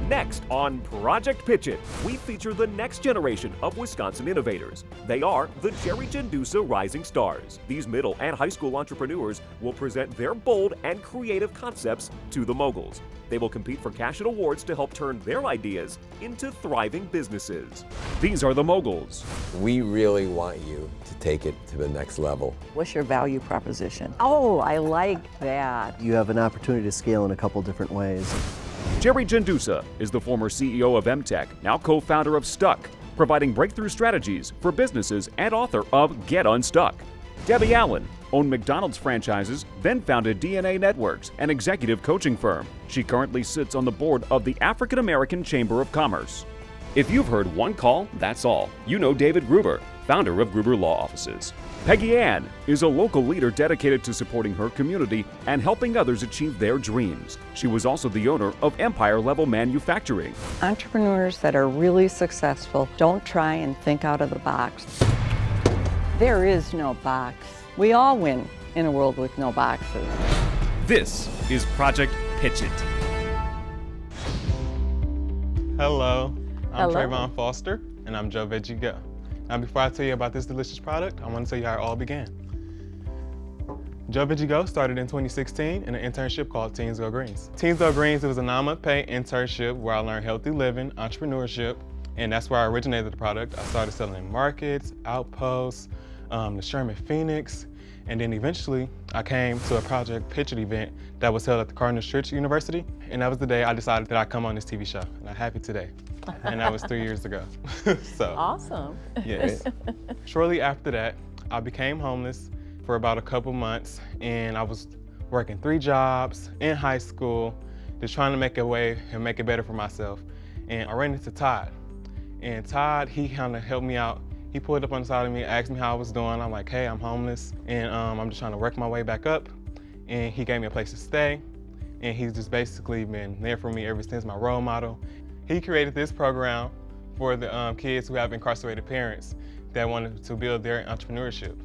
Next on Project Pitch It, we feature the next generation of Wisconsin innovators. They are the Jerry Jandusa Rising Stars. These middle and high school entrepreneurs will present their bold and creative concepts to the moguls. They will compete for cash and awards to help turn their ideas into thriving businesses. These are the moguls. We really want you to take it to the next level. What's your value proposition? Oh, I like that. You have an opportunity to scale in a couple different ways. Jerry Jandusa is the former CEO of MTech, now co-founder of Stuck, providing breakthrough strategies for businesses and author of Get Unstuck. Debbie Allen owned McDonald's franchises, then founded DNA Networks, an executive coaching firm. She currently sits on the board of the African American Chamber of Commerce. If you've heard one call, that's all. You know David Gruber, founder of Gruber Law Offices. Peggy Ann is a local leader dedicated to supporting her community and helping others achieve their dreams. She was also the owner of Empire Level Manufacturing. Entrepreneurs that are really successful don't try and think out of the box. There is no box. We all win in a world with no boxes. This is Project Pitch It. Hello, I'm Hello. Trayvon Foster, and I'm Joe Veggie Go. Now, before I tell you about this delicious product, I want to tell you how it all began. Joe Veggie Go started in 2016 in an internship called Teens Go Greens. Teens Go Greens, it was a 9-month paid internship where I learned healthy living, entrepreneurship, and that's where I originated the product. I started selling in markets, outposts, the Sherman Phoenix, and then eventually I came to a Project Pitch It event that was held at the Cardinal Church University, and that was the day I decided that I'd come on this TV show, and I'm happy today. And that was 3 years ago. So, Awesome. yes. Shortly after that, I became homeless for about a couple months, and I was working 3 jobs in high school, just trying to make a way and make it better for myself. And I ran into Todd. And Todd, he kind of helped me out. He pulled up on the side of me, asked me how I was doing. I'm like, hey, I'm homeless, and I'm just trying to work my way back up. And he gave me a place to stay, and he's just basically been there for me ever since, my role model. He created this program for the kids who have incarcerated parents that wanted to build their entrepreneurship.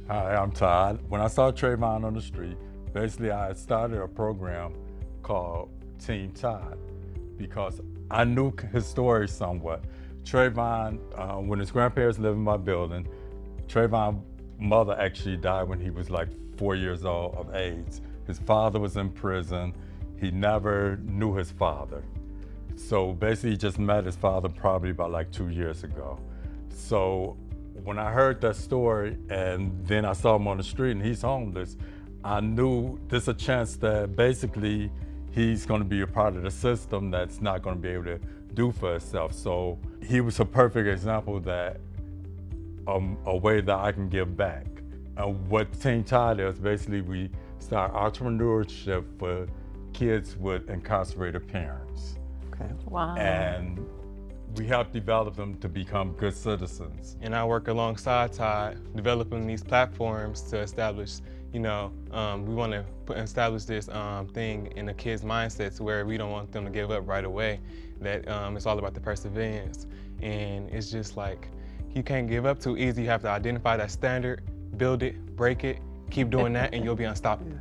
Hi, I'm Todd. When I saw Trayvon on the street, basically I started a program called Team Todd because I knew his story somewhat. Trayvon, when his grandparents lived in my building, Trayvon's mother actually died when he was like 4 years old of AIDS. His father was in prison. He never knew his father. So basically he just met his father probably about like 2 years ago. So when I heard that story and then I saw him on the street and he's homeless, I knew there's a chance that basically he's gonna be a part of the system that's not gonna be able to do for himself. So he was a perfect example that a way that I can give back. And what Team Todd is, basically we start entrepreneurship for kids with incarcerated parents. Okay. Wow. And we help develop them to become good citizens. And I work alongside Todd, developing these platforms to establish, we want to establish this thing in the kids' mindsets where we don't want them to give up right away, that it's all about the perseverance. And it's just like, you can't give up too easy. You have to identify that standard, build it, break it, keep doing that, and you'll be unstoppable.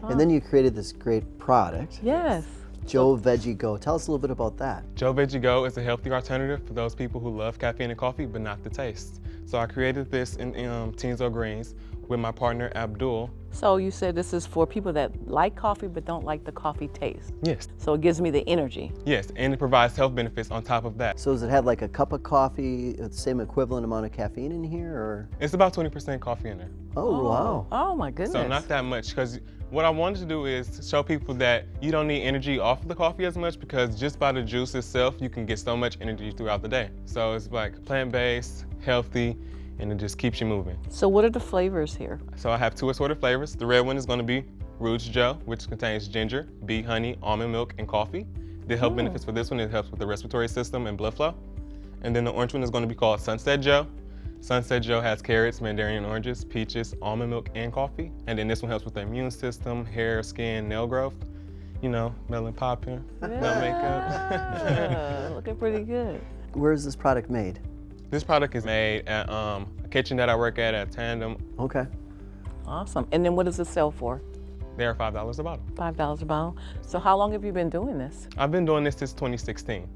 And then you created this great product, Yes. Joe Veggie Go. Tell us a little bit about that. Joe Veggie Go is a healthy alternative for those people who love caffeine and coffee, but not the taste. So I created this in Teens Go Greens with my partner, Abdul. So you said this is for people that like coffee but don't like the coffee taste. Yes. So it gives me the energy. Yes, and it provides health benefits on top of that. So does it have like a cup of coffee, the same equivalent amount of caffeine in here, or? It's about 20% coffee in there. Oh, wow. Oh my goodness. So not that much, because what I wanted to do is show people that you don't need energy off of the coffee as much, because just by the juice itself, you can get so much energy throughout the day. So it's like plant-based, healthy, and it just keeps you moving. So what are the flavors here? So I have 2 assorted flavors. The red one is going to be Rouge Joe, which contains ginger, bee honey, almond milk, and coffee. The health benefits for this one, it helps with the respiratory system and blood flow. And then the orange one is going to be called Sunset Joe. Sunset Joe has carrots, mandarin oranges, peaches, almond milk, and coffee. And then this one helps with the immune system, hair, skin, nail growth. Melon popping, no makeup. Yeah, looking pretty good. Where is this product made? This product is made at a kitchen that I work at Tandem. Okay. Awesome. And then what does it sell for? They are $5 a bottle. $5 a bottle. So how long have you been doing this? I've been doing this since 2016.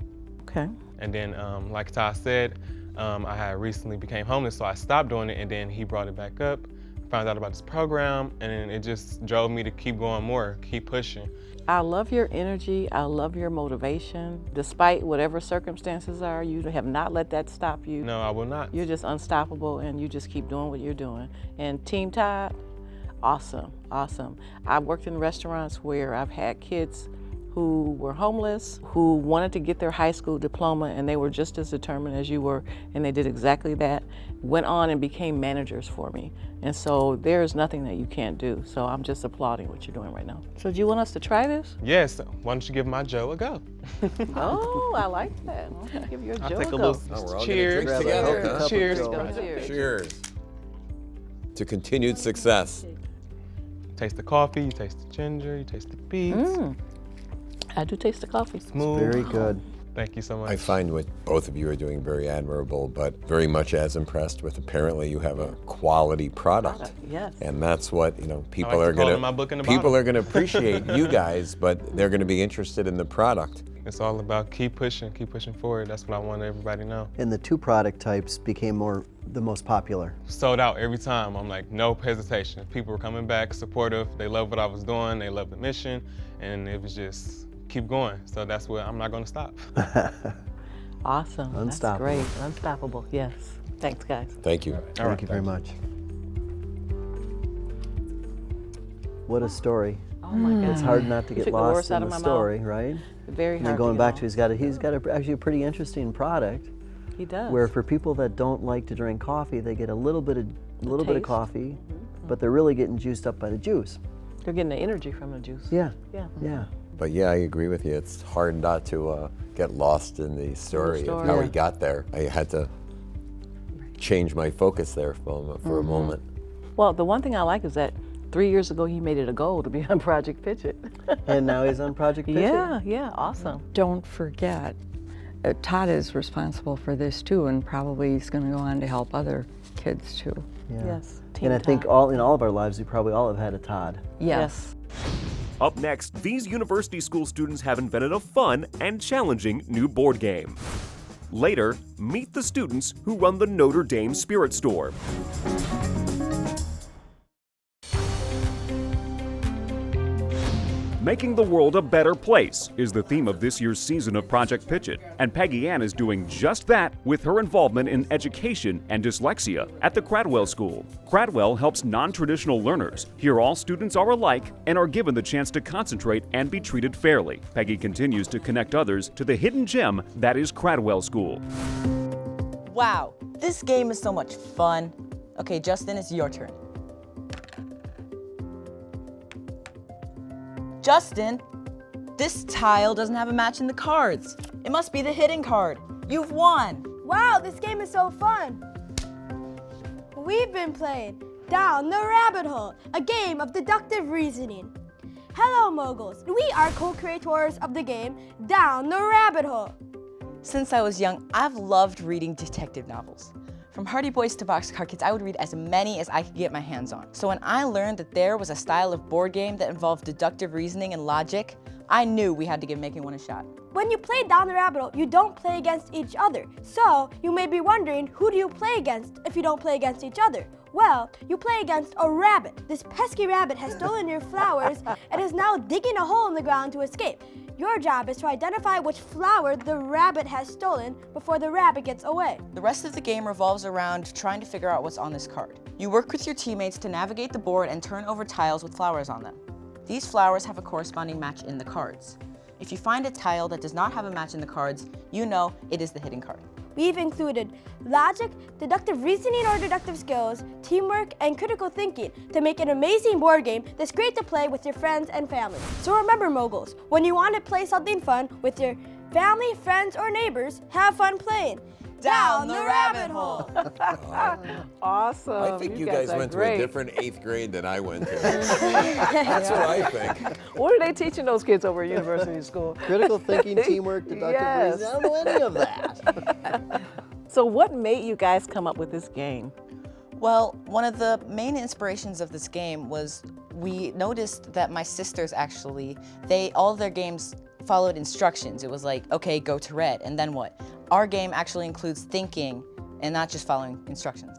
Okay. And then, like Ty said, I had recently became homeless, so I stopped doing it, and then he brought it back up, found out about this program, and then it just drove me to keep going more, keep pushing. I love your energy. I love your motivation. Despite whatever circumstances are, you have not let that stop you. No, I will not. You're just unstoppable, and you just keep doing what you're doing. And Team Tide, awesome, awesome. I've worked in restaurants where I've had kids who were homeless, who wanted to get their high school diploma, and they were just as determined as you were, and they did exactly that. Went on and became managers for me. And so there's nothing that you can't do. So I'm just applauding what you're doing right now. So do you want us to try this? Yes, why don't you give my Joe a go? Oh, I like that. I'm gonna give you a I'll Joe take a go. little Oh, we're all cheers. gonna drink together. Grab a cup Cheers. of Joe. Cheers. Cheers to continued success. Taste the coffee, you taste the ginger, you taste the beets. I do taste the coffee. Smooth. Very good. Thank you so much. I find what both of you are doing very admirable, but very much as impressed with apparently you have a quality product. Yes. And that's what, you know, people like are to call going it my book in the people bottle. are going to appreciate you guys, but they're going to be interested in the product. It's all about keep pushing forward. That's what I want everybody to know. And the two product types became the most popular. Sold out every time. I'm like, no hesitation. People were coming back, supportive. They loved what I was doing. They loved the mission. And it was just keep going. So that's what I'm not going to stop. Awesome. Unstoppable. That's great. Unstoppable. Yes. Thanks, guys. Thank you. Thank you very much. What a story. Oh my goodness. It's hard not to You get took the lost words out in of the my story, mouth. right? Very And hard. then going to back get to he's got actually a pretty interesting product. He does. Where for people that don't like to drink coffee, they get a little bit of taste. coffee, but they're really getting juiced up by the juice. They're getting the energy from the juice. Yeah. Yeah. Yeah. But yeah, I agree with you. It's hard not to get lost in the story of story. how Yeah. he got there. I had to change my focus there for a moment. Well, the one thing I like is that 3 years ago he made it a goal to be on Project Pitch It. And now he's on Project Pitch It. Yeah, awesome. Don't forget, Todd is responsible for this too, and probably he's going to go on to help other kids too. Yeah. Yes. And I think Todd. in all of our lives, we probably all have had a Todd. Yes. Up next, these university school students have invented a fun and challenging new board game. Later, meet the students who run the Notre Dame Spirit Store. Making the world a better place is the theme of this year's season of Project Pitch It, and Peggy Ann is doing just that with her involvement in education and dyslexia at the Cradwell School. Cradwell helps non-traditional learners. Here all students are alike and are given the chance to concentrate and be treated fairly. Peggy continues to connect others to the hidden gem that is Cradwell School. Wow, this game is so much fun. Okay, Justin, it's your turn. Justin, this tile doesn't have a match in the cards. It must be the hidden card. You've won. Wow, this game is so fun. We've been playing Down the Rabbit Hole, a game of deductive reasoning. Hello, moguls. We are co-creators of the game Down the Rabbit Hole. Since I was young, I've loved reading detective novels. From Hardy Boys to Boxcar Kids, I would read as many as I could get my hands on. So when I learned that there was a style of board game that involved deductive reasoning and logic, I knew we had to give making one a shot. When you play Down the Rabbit Hole, you don't play against each other. So you may be wondering, who do you play against if you don't play against each other? Well, you play against a rabbit. This pesky rabbit has stolen your flowers and is now digging a hole in the ground to escape. Your job is to identify which flower the rabbit has stolen before the rabbit gets away. The rest of the game revolves around trying to figure out what's on this card. You work with your teammates to navigate the board and turn over tiles with flowers on them. These flowers have a corresponding match in the cards. If you find a tile that does not have a match in the cards, you know it is the hidden card. We've included logic, deductive reasoning or deductive skills, teamwork, and critical thinking to make an amazing board game that's great to play with your friends and family. So remember, moguls, when you want to play something fun with your family, friends, or neighbors, have fun playing Down the Rabbit Hole. Awesome. I think you guys are went great. to a different 8th grade than I went to. That's what I think. What are they teaching those kids over at university school? Critical thinking, teamwork, deductive Yes. reasoning. I don't know any of that. So what made you guys come up with this game? Well, one of the main inspirations of this game was we noticed that my sisters actually, all of their games followed instructions. It was like, okay, go to red, and then what? Our game actually includes thinking and not just following instructions.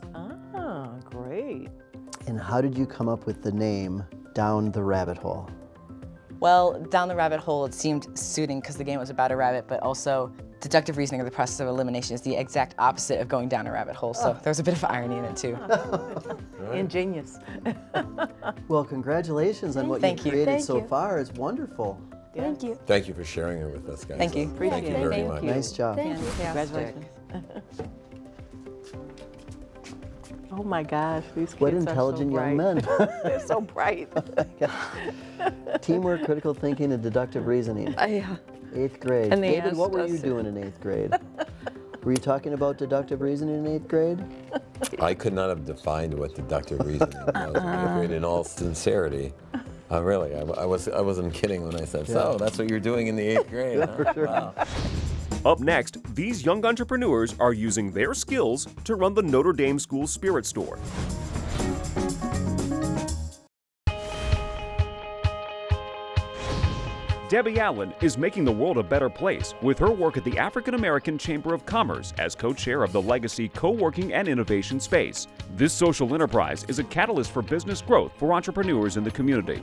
Ah, great. And how did you come up with the name Down the Rabbit Hole? Well, down the rabbit hole, it seemed suiting because the game was about a rabbit, but also deductive reasoning, or the process of elimination, is the exact opposite of going down a rabbit hole. So there's a bit of irony in it too. Ingenious. Well, congratulations on what Thank you've you. created Thank so you. far. It's wonderful. Thank you. Thank you for sharing it with us, guys. Thank you. Thank Appreciate you it. very Thank much. you. Nice job. Thank you. Congratulations. Oh my gosh, these kids What are so intelligent young bright. men. They're so bright. Teamwork, critical thinking, and deductive reasoning. Yeah. 8th grade. And they David, what asked were you us- doing in 8th grade? Were you talking about deductive reasoning in 8th grade? I could not have defined what deductive reasoning was in 8th grade in all sincerity. Really, I wasn't kidding when I said, so that's what you're doing in the 8th grade. Huh? Wow. Up next, these young entrepreneurs are using their skills to run the Notre Dame School Spirit Store. Debbie Allen is making the world a better place with her work at the African American Chamber of Commerce as co-chair of the Legacy Co-working and Innovation Space. This social enterprise is a catalyst for business growth for entrepreneurs in the community.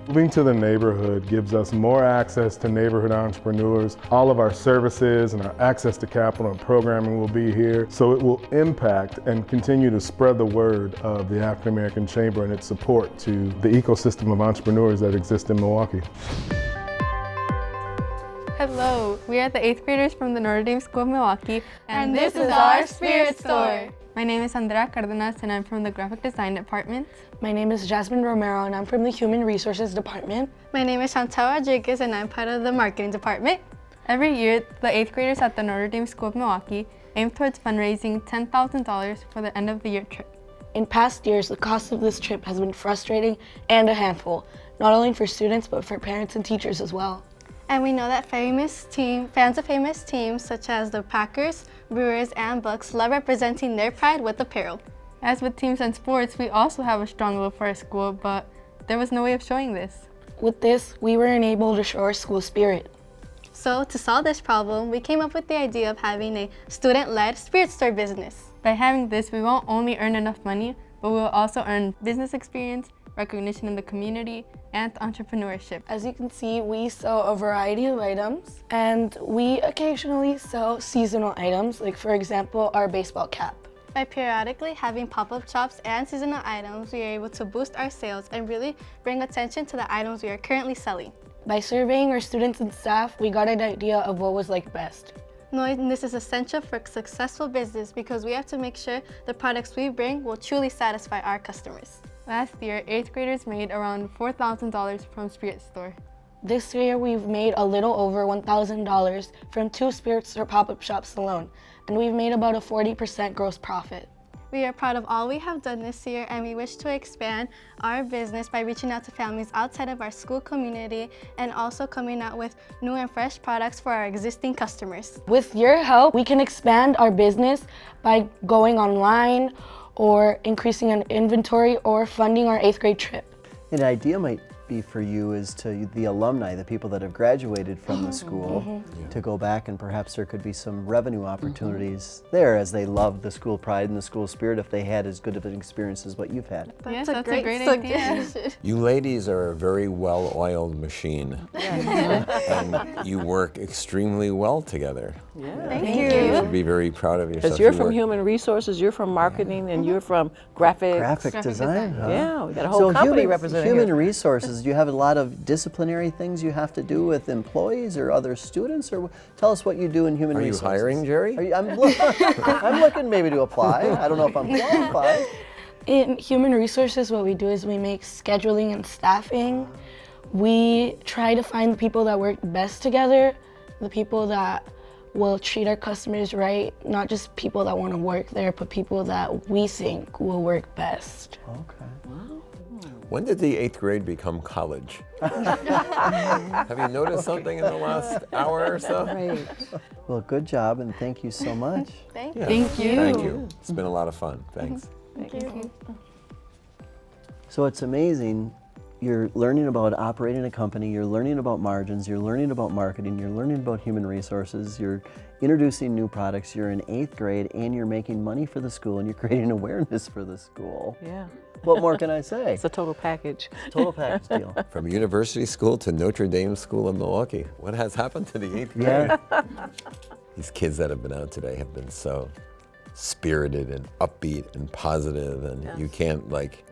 Moving to the neighborhood gives us more access to neighborhood entrepreneurs. All of our services and our access to capital and programming will be here, so it will impact and continue to spread the word of the African American Chamber and its support to the ecosystem of entrepreneurs that exist in Milwaukee. Hello, we are the 8th graders from the Notre Dame School of Milwaukee, And this is our Spirit Store. My name is Andrea Cardenas and I'm from the Graphic Design Department. My name is Jasmine Romero and I'm from the Human Resources Department. My name is Chantal Rodriguez and I'm part of the Marketing Department. Every year, the 8th graders at the Notre Dame School of Milwaukee aim towards fundraising $10,000 for the end of the year trip. In past years, the cost of this trip has been frustrating and a handful, not only for students but for parents and teachers as well. And we know that fans of famous teams such as the Packers, Brewers, and Bucks love representing their pride with apparel. As with teams and sports, we also have a strong love for our school, but there was no way of showing this. With this, we were unable to show our school spirit. So to solve this problem, we came up with the idea of having a student-led spirit store business. By having this, we won't only earn enough money, but we will also earn business experience, recognition in the community, and entrepreneurship. As you can see, we sell a variety of items, and we occasionally sell seasonal items, like for example, our baseball cap. By periodically having pop-up shops and seasonal items, we are able to boost our sales and really bring attention to the items we are currently selling. By surveying our students and staff, we got an idea of what was liked best. Knowing this is essential for successful business because we have to make sure the products we bring will truly satisfy our customers. Last year, 8th graders made around $4,000 from Spirit Store. This year, we've made a little over $1,000 from 2 Spirit Store pop-up shops alone, and we've made about a 40% gross profit. We are proud of all we have done this year, and we wish to expand our business by reaching out to families outside of our school community and also coming out with new and fresh products for our existing customers. With your help, we can expand our business by going online or increasing an inventory or funding our 8th grade trip. An idea might be for you is to the alumni, the people that have graduated from the school, to go back, and perhaps there could be some revenue opportunities there as they love the school pride and the school spirit if they had as good of an experience as what you've had. Yes, that's a great idea. You ladies are a very well-oiled machine. And you work extremely well together. Thank You you. should be very proud of yourself. Because you're You from work- Human Resources, you're from Marketing, and you're from Graphics. Graphic design, huh? Yeah, we got a whole company represented Human here. Resources, do you have a lot of disciplinary things you have to do with employees or other students? Or tell us what you do in Human Are you Resources. hiring, Jerry? I'm looking maybe to apply. I don't know if I'm qualified. In Human Resources, what we do is we make scheduling and staffing. We try to find the people that work best together, the people that will treat our customers right, not just people that want to work there, but people that we think will work best. Okay. When did the 8th grade become college? Have you noticed something in the last hour or so? Right. Well, good job, and thank you so much. Thank Yeah. you. Thank you. It's been a lot of fun. Thanks. Thank you. So it's amazing You're learning about operating a company, you're learning about margins, you're learning about marketing, you're learning about human resources, you're introducing new products, you're in 8th grade, and you're making money for the school, and you're creating awareness for the school. Yeah. What more can I say? It's a total package. Total package deal. From university school to Notre Dame School in Milwaukee. What has happened to the 8th grade? Yeah. These kids that have been out today have been so spirited and upbeat and positive, and you can't, like,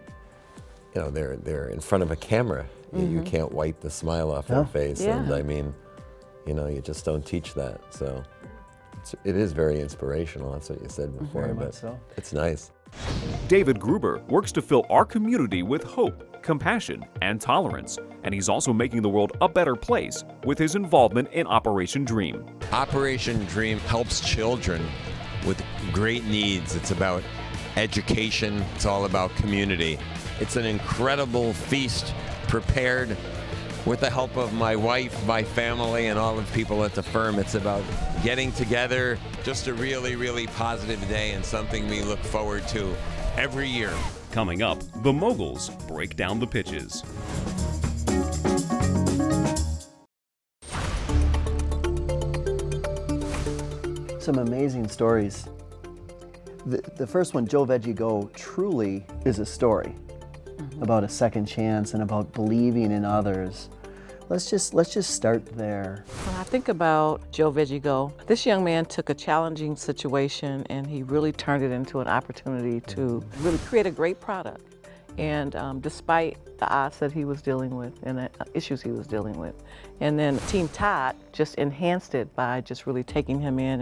you know, they're in front of a camera. You can't wipe the smile off their face. Yeah. And I mean, you know, you just don't teach that. So it is very inspirational. That's what you said before, Very but much so. it's nice. David Gruber works to fill our community with hope, compassion, and tolerance, and he's also making the world a better place with his involvement in Operation Dream. Operation Dream helps children with great needs. It's about education. It's all about community. It's an incredible feast prepared with the help of my wife, my family, and all of the people at the firm. It's about getting together, just a really, really positive day and something we look forward to every year. Coming up, the moguls break down the pitches. Some amazing stories. The first one, Joe Veggie Go, truly is a story about a second chance and about believing in others. Let's just start there. When I think about Joe Veggie Go, this young man took a challenging situation and he really turned it into an opportunity to really create a great product. And despite the odds that he was dealing with and the issues he was dealing with. And then Team Todd just enhanced it by just really taking him in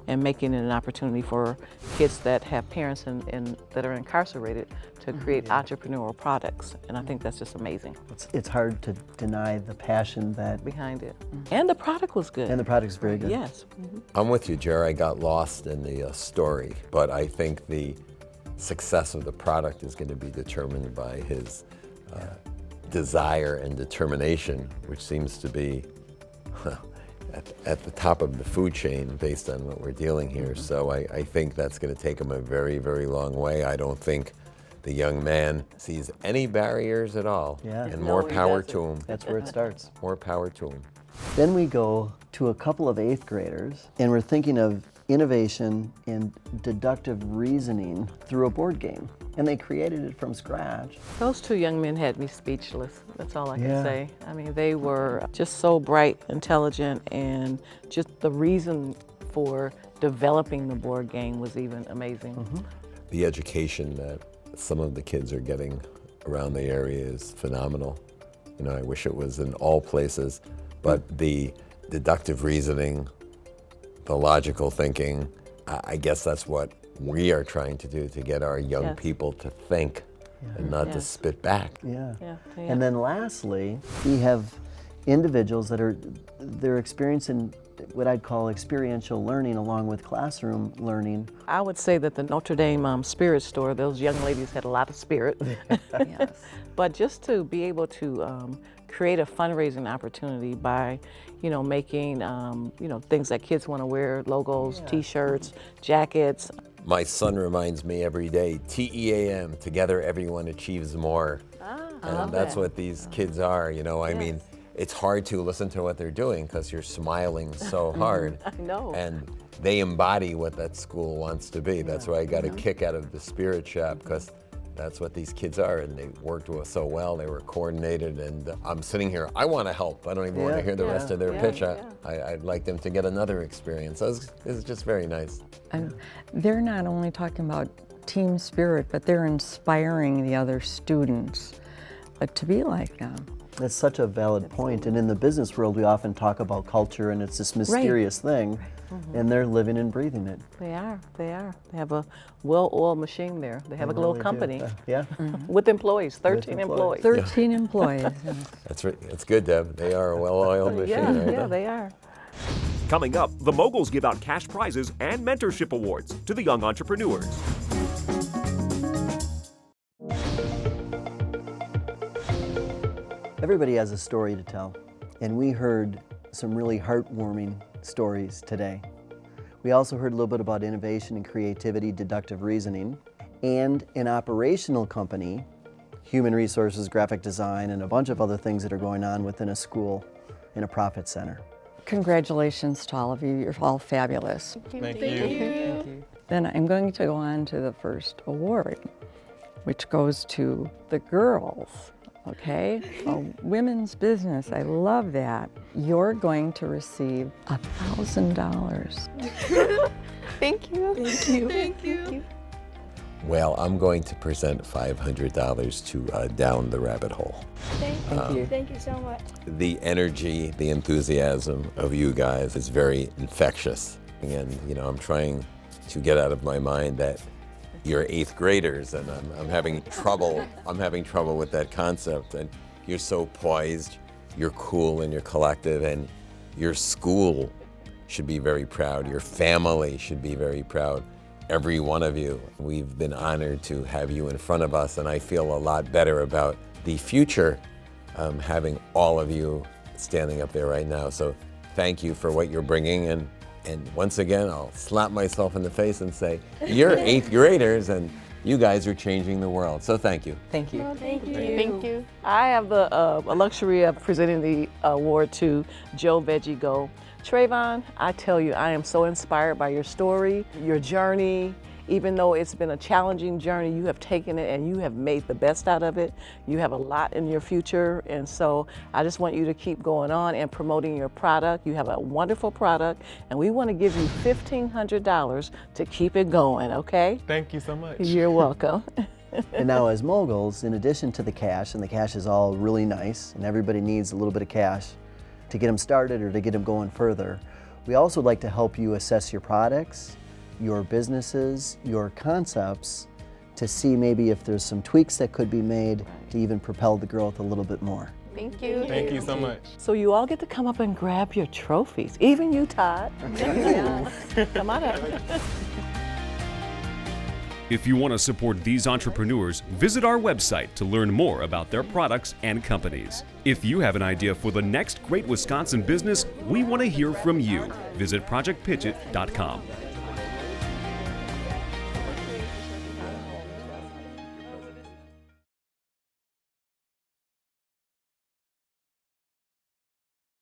and making it an opportunity for kids that have parents and that are incarcerated to create entrepreneurial products. And I think that's just amazing. It's hard to deny the passion that behind it. And the product was good. And the product's very good. Yes. I'm with you, Jerry. I got lost in the story, but I think the success of the product is going to be determined by his desire and determination, which seems to be at the top of the food chain based on what we're dealing here. So I think that's going to take him a very, very long way. I don't think the young man sees any barriers at all. Yeah. And No, more he power doesn't. to him. That's where it starts. More power to him. Then we go to a couple of 8th graders, and we're thinking of innovation and deductive reasoning through a board game. And they created it from scratch. Those two young men had me speechless. That's all I can Yeah. say. I mean, they were just so bright, intelligent, and just the reason for developing the board game was even amazing. The education that some of the kids are getting around the area is phenomenal. You know, I wish it was in all places, but the deductive reasoning, the logical thinking, I guess that's what we are trying to do to get our young people to think and not to spit back. Yeah. Yeah. And then lastly, we have individuals that they're experiencing what I'd call experiential learning along with classroom learning. I would say that the Notre Dame Spirit Store, those young ladies had a lot of spirit. Yes. But just to be able to create a fundraising opportunity by, you know, making, you know, things that kids want to wear, logos, T-shirts, jackets. My son reminds me every day, TEAM, together everyone achieves more. And that's what these kids are, you know, I mean, it's hard to listen to what they're doing because you're smiling so hard. I know. And they embody what that school wants to be. That's why I got a kick out of the Spirit Shop, because that's what these kids are, and they worked so well. They were coordinated, and I'm sitting here, I want to help. I don't even want to hear the rest of their pitch. I'd like them to get another experience. So it's just very nice. And they're not only talking about team spirit, but they're inspiring the other students to be like them. That's such a valid point. And in the business world, we often talk about culture and it's this mysterious thing, and they're living and breathing it. They are. They have a well-oiled machine there. They have a little really do. company Yeah. with employees, 13 employees. 13 employees. That's right. It's good, Deb. They are a well-oiled machine. Yeah, they are. Coming up, the moguls give out cash prizes and mentorship awards to the young entrepreneurs. Everybody has a story to tell, and we heard some really heartwarming stories today. We also heard a little bit about innovation and creativity, deductive reasoning, and an operational company human resources, graphic design, and a bunch of other things that are going on within a school in a profit center. Congratulations to all of you. You're all fabulous. Thank you. Then I'm going to go on to the first award, which goes to the girls, okay? A women's business, I love that. You're going to receive $1,000. Thank you. Thank you. Thank you. Well, I'm going to present $500 to Down the Rabbit Hole. Thank you. Thank you so much. The energy, the enthusiasm of you guys is very infectious. And, you know, I'm trying to get out of my mind that you're 8th graders, and I'm having trouble. I'm having trouble with that concept. And you're so poised, you're cool, and you're collective, and your school should be very proud. Your family should be very proud. Every one of you. We've been honored to have you in front of us, and I feel a lot better about the future having all of you standing up there right now. So thank you for what you're bringing, and once again, I'll slap myself in the face and say, you're 8th graders, and you guys are changing the world. So thank you. Thank you. Oh, thank you. Thank you. I have the luxury of presenting the award to Joe Veggie Go. Trayvon, I tell you, I am so inspired by your story, your journey. Even though it's been a challenging journey, you have taken it and you have made the best out of it. You have a lot in your future, and so I just want you to keep going on and promoting your product. You have a wonderful product, and we want to give you $1,500 to keep it going, okay? Thank you so much. You're welcome. And now as moguls, in addition to the cash, and the cash is all really nice, and everybody needs a little bit of cash to get them started or to get them going further, we also like to help you assess your products, your businesses, your concepts, to see maybe if there's some tweaks that could be made to even propel the growth a little bit more. Thank you. Thank you so much. So you all get to come up and grab your trophies, even you, Todd. Come on up. If you want to support these entrepreneurs, visit our website to learn more about their products and companies. If you have an idea for the next great Wisconsin business, we want to hear from you. Visit projectpitchit.com.